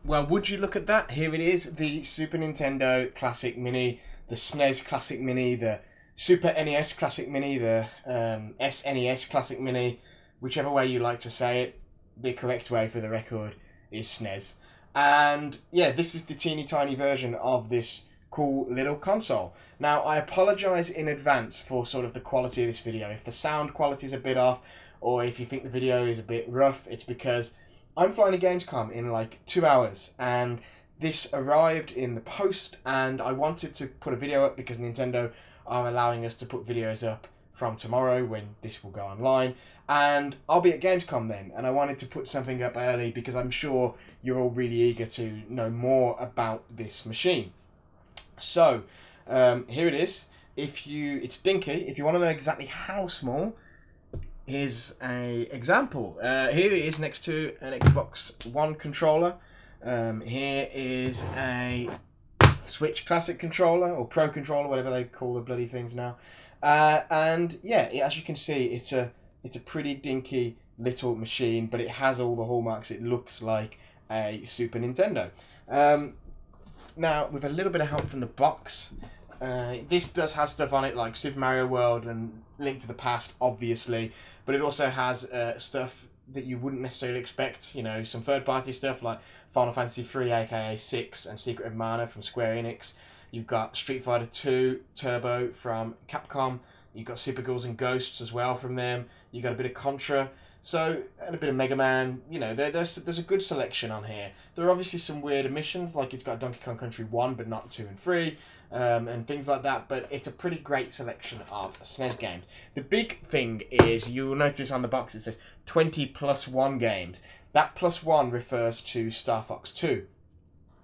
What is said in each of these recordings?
Well, would you look at that? Here it is, the Super Nintendo Classic Mini, the SNES Classic Mini, the Super NES Classic Mini, the SNES Classic Mini, whichever way you like to say it. The correct way, for the record, is SNES. And yeah, this is the teeny tiny version of this cool little console. Now, I apologise in advance for sort of the quality of this video. If the sound quality is a bit off, or if you think the video is a bit rough, it's because I'm flying to Gamescom in like 2 hours, and this arrived in the post, and I wanted to put a video up because Nintendo are allowing us to put videos up from tomorrow when this will go online, and I'll be at Gamescom then, and I wanted to put something up early because I'm sure you're all really eager to know more about this machine. So here it is. It's dinky. If you want to know exactly how small, here's a example. Here it is next to an Xbox One controller. Here is a Switch Classic controller, or Pro controller, whatever they call the bloody things now. And yeah, as you can see, it's a pretty dinky little machine, but it has all the hallmarks. It looks like a Super Nintendo. Now, with a little bit of help from the box, this does have stuff on it like Super Mario World and Link to the Past, obviously, but it also has stuff that you wouldn't necessarily expect. You know, some third-party stuff like Final Fantasy 3, aka 6, and Secret of Mana from Square Enix. You've got Street Fighter 2 Turbo from Capcom. You've got Super Ghouls and Ghosts as well from them. You've got a bit of Contra. So, and a bit of Mega Man. You know, there's a good selection on here. There are obviously some weird omissions, like it's got Donkey Kong Country 1, but not 2 and 3, and things like that, but it's a pretty great selection of SNES games. The big thing is, you'll notice on the box it says 20+1 games. That +1 refers to Star Fox 2,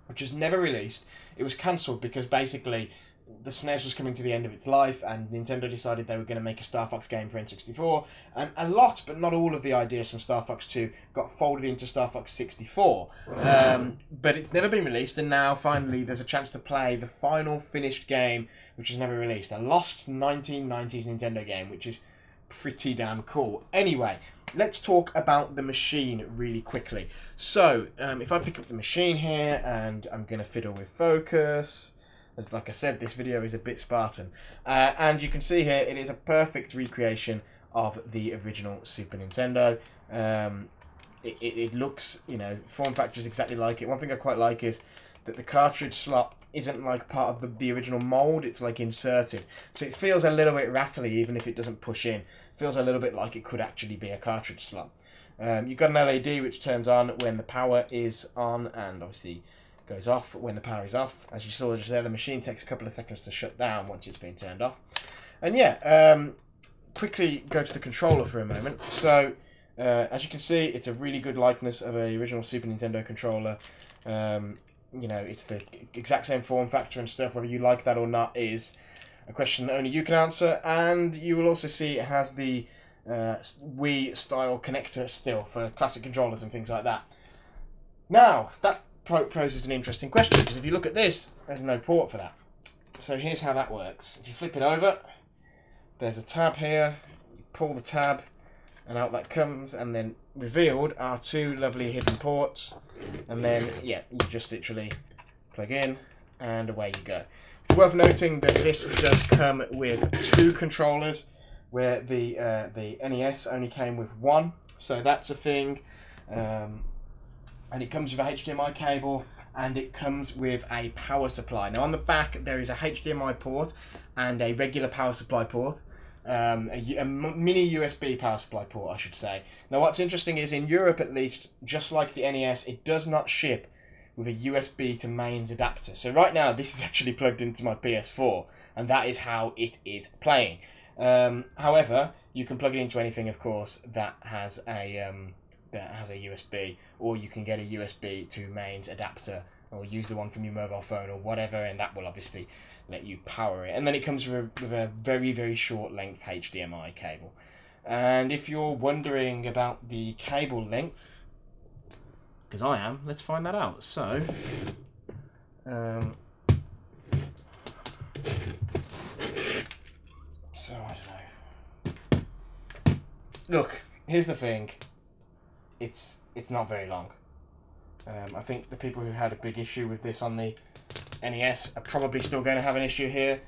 which was never released. It was cancelled because basically the SNES was coming to the end of its life, and Nintendo decided they were going to make a Star Fox game for N64, and a lot, but not all of the ideas from Star Fox 2 got folded into Star Fox 64. But it's never been released, and now finally there's a chance to play the final finished game, which was never released. A lost 1990s Nintendo game, which is pretty damn cool. Anyway, let's talk about the machine really quickly. So, if I pick up the machine here, and I'm going to fiddle with focus. As like I said, this video is a bit Spartan. And you can see here, it is a perfect recreation of the original Super Nintendo. It looks, you know, form factor is exactly like it. One thing I quite like is that the cartridge slot isn't like part of the original mold, it's like inserted. So it feels a little bit rattly even if it doesn't push in. It feels a little bit like it could actually be a cartridge slot. You've got an LED which turns on when the power is on, and obviously goes off when the power is off. As you saw just there, the machine takes a couple of seconds to shut down once it's been turned off. And yeah, quickly go to the controller for a moment. So, as you can see, it's a really good likeness of a original Super Nintendo controller. You know, it's the exact same form factor and stuff. Whether you like that or not is a question that only you can answer. And you will also see it has the Wii-style connector still for classic controllers and things like that. Now, that poses an interesting question, because if you look at this, there's no port for that. So here's how that works. If you flip it over, there's a tab here. You pull the tab, and out that comes, and then revealed are 2 lovely hidden ports. And then, yeah, you just literally plug in, and away you go. It's worth noting that this does come with 2 controllers, where the NES only came with 1, so that's a thing. And it comes with a HDMI cable, and it comes with a power supply. Now on the back there is a HDMI port and a regular power supply port, a mini USB power supply port, I should say. Now what's interesting is, in Europe at least, just like the NES, it does not ship with a USB to mains adapter. So right now this is actually plugged into my PS4, and that is how it is playing. However, you can plug it into anything, of course, that has a USB, or you can get a USB to mains adapter, or use the one from your mobile phone or whatever, and that will obviously let you power it. And then it comes with a very, very short length HDMI cable. And if you're wondering about the cable length, because I am, let's find that out. So, I don't know. Look, here's the thing. It's not very long. I think the people who had a big issue with this on the NES are probably still going to have an issue here,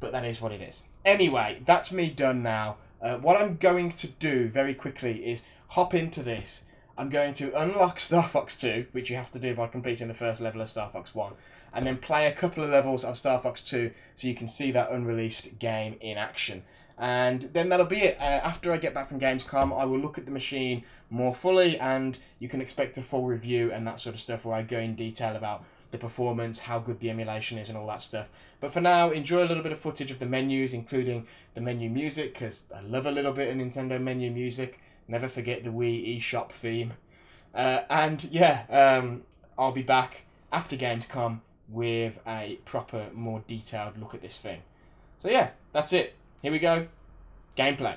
but that is what it is. Anyway, that's me done now. What I'm going to do very quickly is hop into this. I'm going to unlock Star Fox 2, which you have to do by completing the first level of Star Fox 1, and then play a couple of levels of Star Fox 2 so you can see that unreleased game in action. And then that'll be it. After I get back from Gamescom, I will look at the machine more fully, and you can expect a full review and that sort of stuff where I go in detail about the performance, how good the emulation is and all that stuff. But for now, enjoy a little bit of footage of the menus, including the menu music, because I love a little bit of Nintendo menu music. Never forget the Wii eShop theme. And yeah, I'll be back after Gamescom with a proper, more detailed look at this thing. So yeah, that's it. Here we go. Gameplay.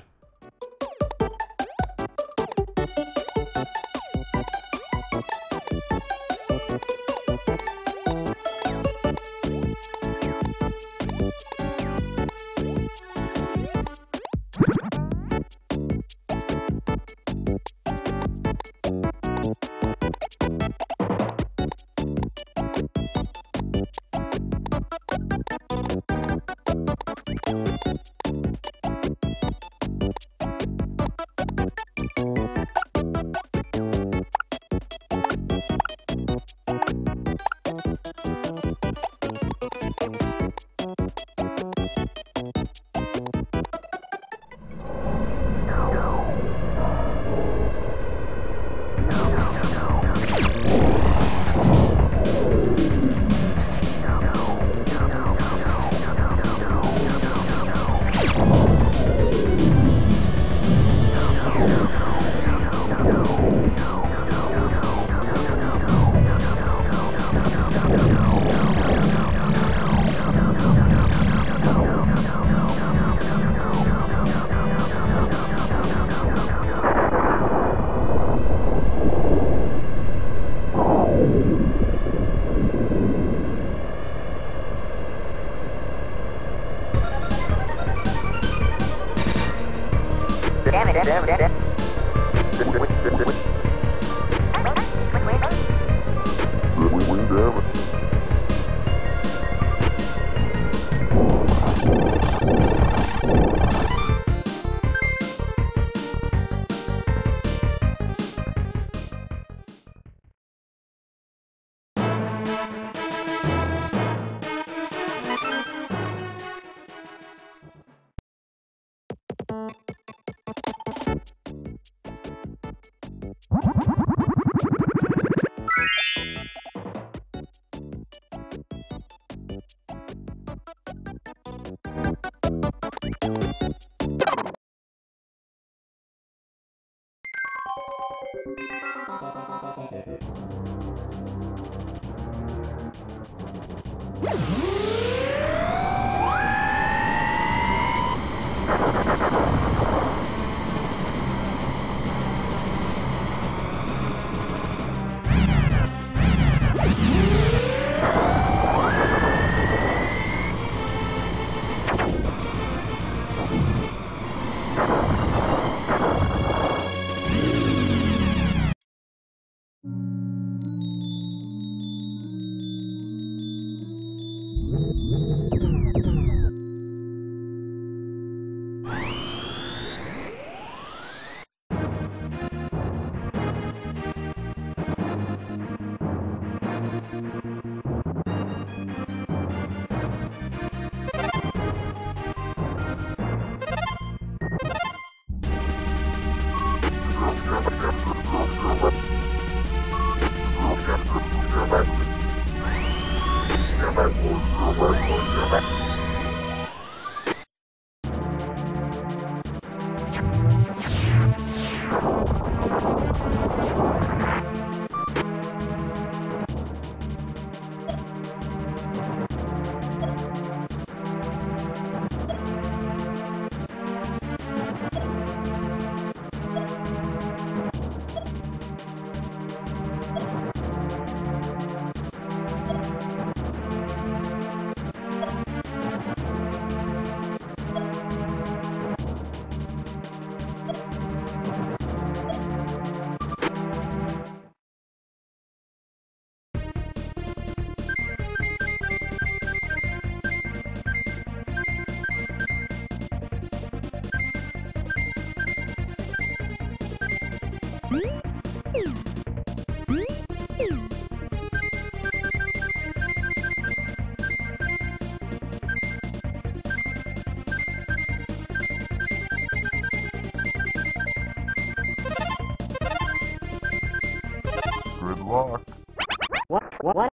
What?